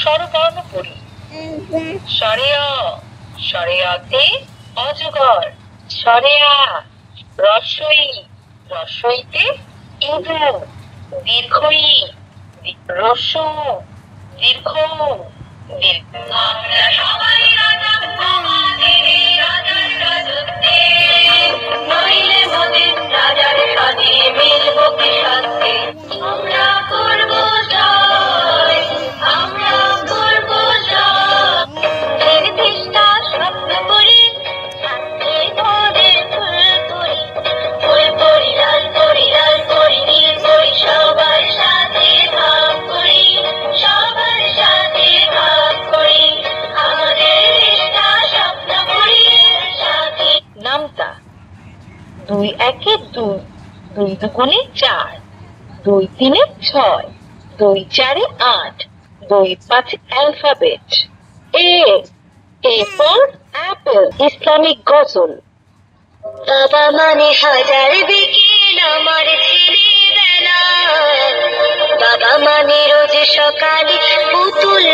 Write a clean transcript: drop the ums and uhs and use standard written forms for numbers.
স্বরবর্ণ পড়ি। স্বরে অ, স্বরে অতে অজগর। স্বরে আ, রস্বই, রস্বইতে ইঁদুর। দীর্ঘই, রস্য, দীর্ঘ, দীর্ঘ। আমরা সবাই রাজা, আমাদের রাজার রাজত্বে। নইলে মোদের রাজার সাথে মিলব কি সাথে। আমরা করব জয়, আমরা করব জয়। নির্দিষ্টা স্বপ্ন করি, সাথে ধরে ফুল করি। ফুল করি, লাল করি, লাল করি, নীল করি, সবার সাথে ভাগ করি, সবার সাথে ভাগ করি। আমাদের দেশটা স্বপ্ন করি সাথে। নামতা 2 একে 2, 2 দুগুণে 4, 2 তিনে 6, 2 চারে 8, 2 পাঁচে alphabet. A for apple, Islamic গজল। বাবা মানে হাজার বিকেল আমার ছেলেবেলা। বাবা মানে রোজ সকালে পুতুল